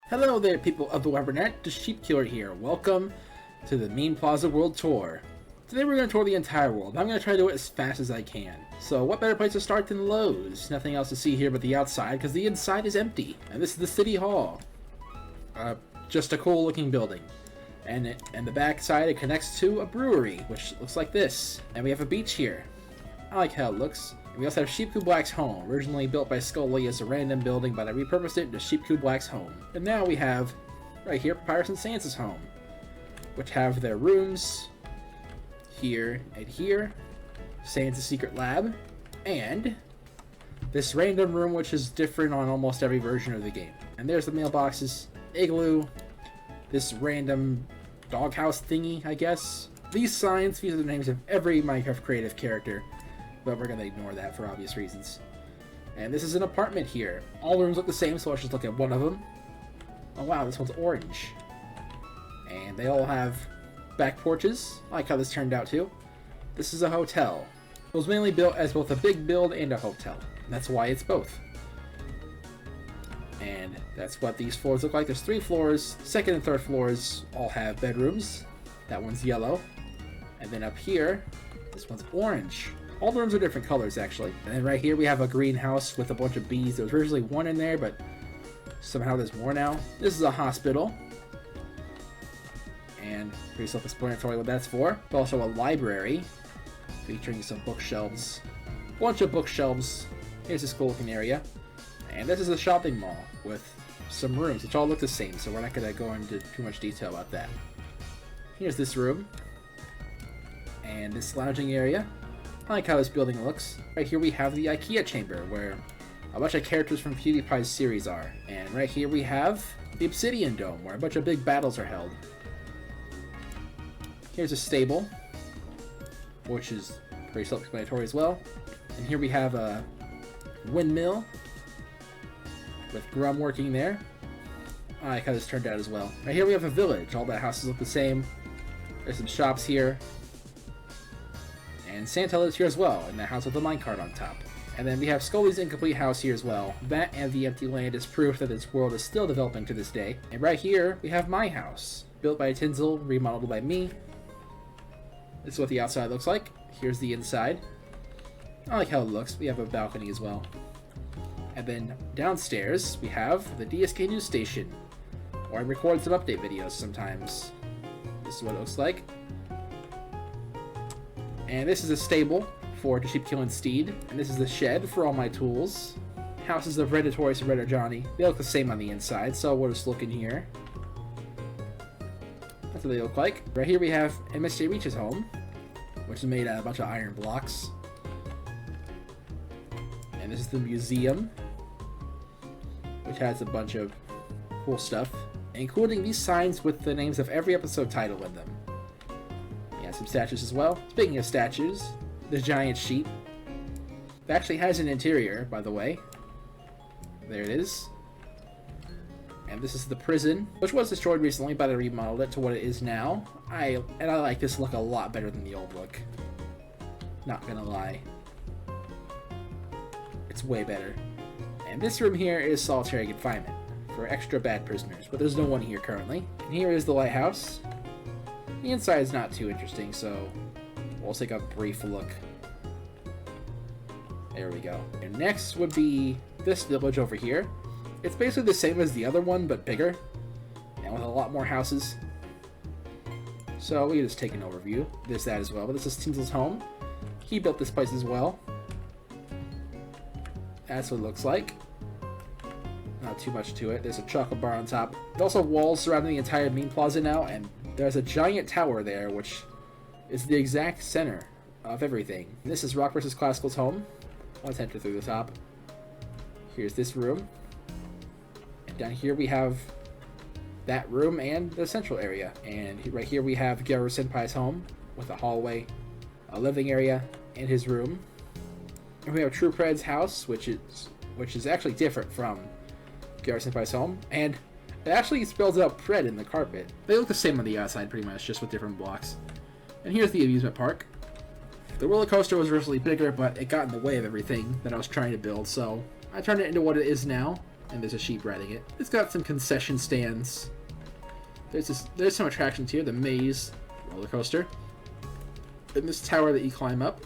Hello there, people of the Webernet, the Sheep Killer here. Welcome to the Meme Plaza World Tour. Today we're going to tour the entire world. I'm going to try to do it as fast as I can. So what better place to start than Lowe's? Nothing else to see here but the outside, because the inside is empty. And this is the City Hall. Just a cool looking building. And the back side it connects to a brewery, which looks like this. And we have a beach here. I like how it looks. We also have Sheep Black's home, originally built by Scully as a random building, but I repurposed it into Sheep Black's home. And now we have, right here, Papyrus and Sansa's home, which have their rooms here and here, Sansa's secret lab, and this random room which is different on almost every version of the game. And there's the mailboxes, igloo, this random doghouse thingy, I guess. These signs, these are the names of every Minecraft creative character, but we're going to ignore that for obvious reasons. And this is an apartment here. All rooms look the same, so let's just look at one of them. Oh wow, this one's orange. And they all have back porches. I like how this turned out too. This is a hotel. It was mainly built as both a big build and a hotel. And that's why it's both. And that's what these floors look like. There's 3 floors. Second and third floors all have bedrooms. That one's yellow. And then up here, this one's orange. All the rooms are different colors, actually. And then right here we have a greenhouse with a bunch of bees. There was originally one in there, but somehow there's more now. This is a hospital. And pretty self-explanatory what that's for. But also a library featuring some bookshelves. Bunch of bookshelves. Here's this cool looking area. And this is a shopping mall with some rooms, which all look the same, so we're not going to go into too much detail about that. Here's this room. And this lounging area. I like how this building looks. Right here we have the IKEA chamber, where a bunch of characters from PewDiePie's series are. And right here we have the Obsidian Dome, where a bunch of big battles are held. Here's a stable, which is pretty self-explanatory as well. And here we have a windmill, with Grum working there. I like how this turned out as well. Right here we have a village. All the houses look the same. There's some shops here. And Santa lives here as well, in the house with the minecart on top. And then we have Scully's incomplete house here as well. That and the empty land is proof that this world is still developing to this day. And right here, we have my house, built by Tinsel, remodeled by me. This is what the outside looks like. Here's the inside. I like how it looks. We have a balcony as well. And then downstairs, we have the DSK news station, where I record some update videos sometimes. This is what it looks like. And this is a stable for the sheep killing steed. And this is the shed for all my tools. Houses of Redditorius and Redder Johnny. They look the same on the inside, so we'll just look in here. That's what they look like. Right here we have MSJ Reach's home, which is made out of a bunch of iron blocks. And this is the museum, which has a bunch of cool stuff, including these signs with the names of every episode title in them. Some statues as well. Speaking of statues, the giant sheep. It actually has an interior, by the way. There it is. And this is the prison, which was destroyed recently, but I remodeled it to what it is now. I like this look a lot better than the old look. Not gonna lie. It's way better. And this room here is solitary confinement for extra bad prisoners, but there's no one here currently. And here is the lighthouse. The inside is not too interesting, so we'll take a brief look. There we go. And next would be this village over here. It's basically the same as the other one, but bigger, and with a lot more houses. So we can just take an overview. There's that as well, but this is Tinsel's home. He built this place as well. That's what it looks like. Not too much to it. There's a chocolate bar on top. There's also walls surrounding the entire Meme Plaza now, and there's a giant tower there, which is the exact center of everything. This is Rock vs. Classical's home. Let's enter through the top. Here's this room. And down here we have that room and the central area. And right here we have Gyaru Senpai's home with a hallway, a living area, and his room. And we have True Pred's house, which is actually different from Gyaru Senpai's home. And it actually spells out Pred in the carpet. They look the same on the outside pretty much, just with different blocks. And here's the amusement park. The roller coaster was originally bigger, but it got in the way of everything that I was trying to build, so I turned it into what it is now. and there's a sheep riding it. It's got some concession stands. There's some attractions here. The maze roller coaster, and this tower that you climb up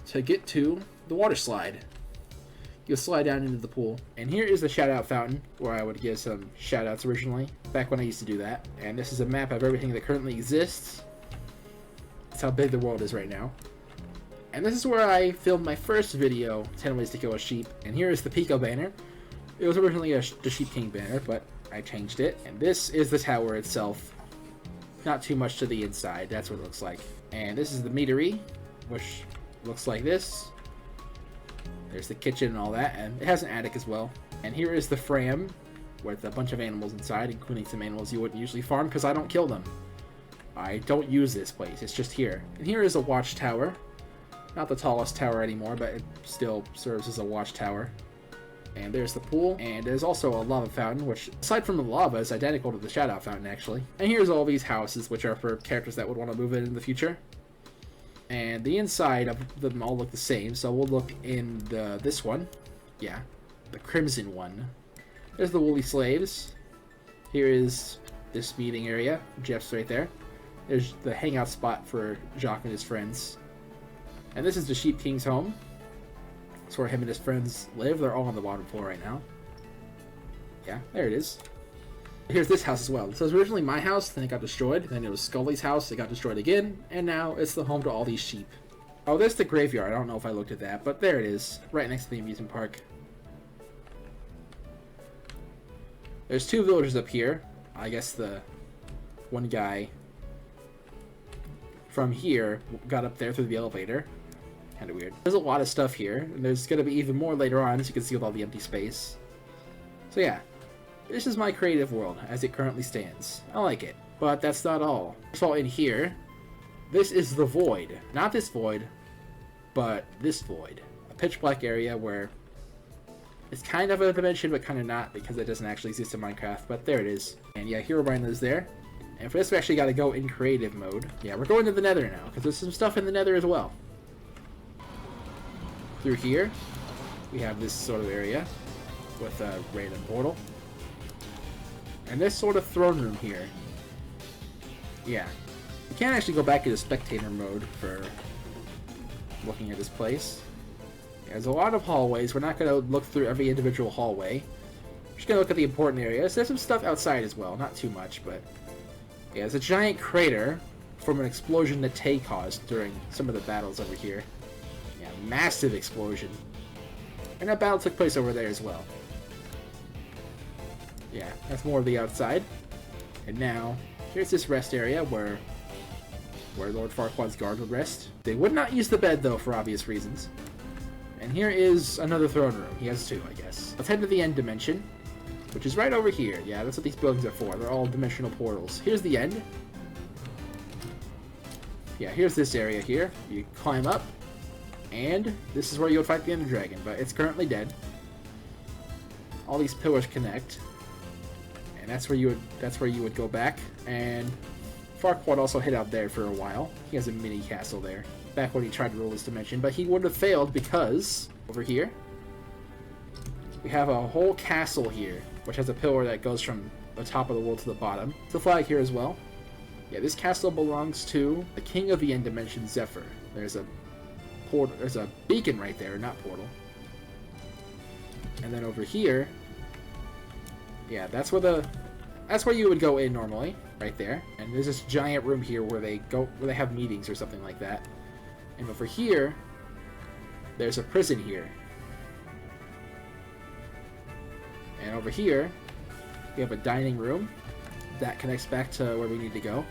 to get to the water slide. You'll slide down into the pool. And here is the shout out fountain, where I would give some shout outs originally, back when I used to do that. And this is a map of everything that currently exists. That's how big the world is right now. And this is where I filmed my first video, 10 ways to kill a sheep. And here is the Pico banner. It was originally the Sheep King banner, but I changed it. And this is the tower itself. Not too much to the inside, that's what it looks like. And this is the meadery, which looks like this. There's the kitchen and all that, and it has an attic as well. And here is the Fram, with a bunch of animals inside, including some animals you wouldn't usually farm, because I don't kill them. I don't use this place, it's just here. And here is a watchtower. Not the tallest tower anymore, but it still serves as a watchtower. And there's the pool, and there's also a lava fountain, which, aside from the lava, is identical to the Shadow Fountain, actually. And here's all these houses, which are for characters that would want to move in the future. And the inside of them all look the same, so we'll look in this one. Yeah, the crimson one. There's the woolly slaves. Here is this meeting area. Jeff's right there. There's the hangout spot for Jacques and his friends. And this is the Sheep King's home. That's where him and his friends live. They're all on the bottom floor right now. Yeah, there it is. Here's this house as well. So it was originally my house, then it got destroyed. Then it was Scully's house, it got destroyed again. And now it's the home to all these sheep. Oh, there's the graveyard. I don't know if I looked at that, but there it is. Right next to the amusement park. There's two villagers up here. I guess the one guy from here got up there through the elevator. Kind of weird. There's a lot of stuff here, and there's going to be even more later on, as you can see with all the empty space. So yeah. This is my creative world, as it currently stands. I like it. But that's not all. First of all, in here, this is the void. Not this void, but this void. A pitch black area where it's kind of a dimension, but kind of not, because it doesn't actually exist in Minecraft, but there it is. And yeah, Herobrine is there. And for this, we actually got to go in creative mode. Yeah, we're going to the Nether now, because there's some stuff in the Nether as well. Through here, we have this sort of area with a random portal. And this sort of throne room here. Yeah. You can't actually go back into spectator mode for looking at this place. There's a lot of hallways. We're not going to look through every individual hallway. We're just going to look at the important areas. There's some stuff outside as well. Not too much, but... yeah, there's a giant crater from an explosion that Tay caused during some of the battles over here. Yeah, massive explosion. And that battle took place over there as well. Yeah, that's more of the outside. And now, here's this rest area where Lord Farquaad's guard would rest. They would not use the bed, though, for obvious reasons. And here is another throne room. He has two, I guess. Let's head to the end dimension, which is right over here. Yeah, that's what these buildings are for. They're all dimensional portals. Here's the end. Yeah, here's this area here. You climb up, and this is where you'll fight the Ender Dragon, but it's currently dead. All these pillars connect. And that's where you would go back. And Farquaad also hid out there for a while. He has a mini castle there. Back when he tried to rule this dimension, but he would have failed because over here we have a whole castle here, which has a pillar that goes from the top of the world to the bottom. There's a flag here as well. Yeah, this castle belongs to the king of the end dimension, Zephyr. There's a portal. There's a beacon right there, not portal. And then over here. Yeah, that's where you would go in normally, right there. And there's this giant room here where they have meetings or something like that. And over here, there's a prison here. And over here, we have a dining room that connects back to where we need to go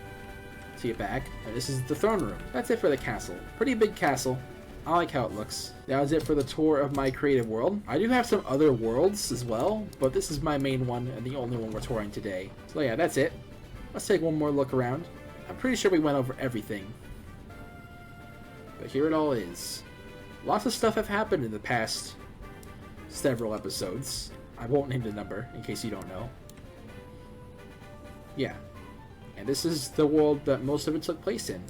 to get back. And this is the throne room. That's it for the castle. Pretty big castle. I like how it looks. That was it for the tour of my creative world. I do have some other worlds as well, but this is my main one and the only one we're touring today. So yeah, that's it. Let's take one more look around. I'm pretty sure we went over everything. But here it all is. Lots of stuff have happened in the past several episodes. I won't name the number in case you don't know. Yeah. And this is the world that most of it took place in.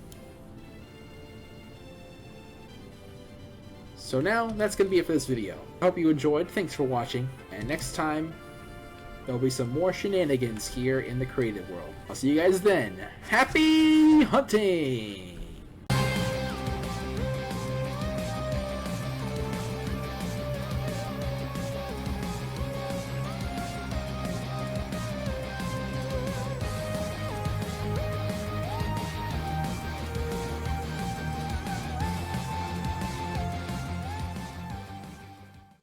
So now, that's going to be it for this video. I hope you enjoyed, thanks for watching, and And next time, there'll be some more shenanigans here in the creative world. I'll see you guys then. Happy hunting!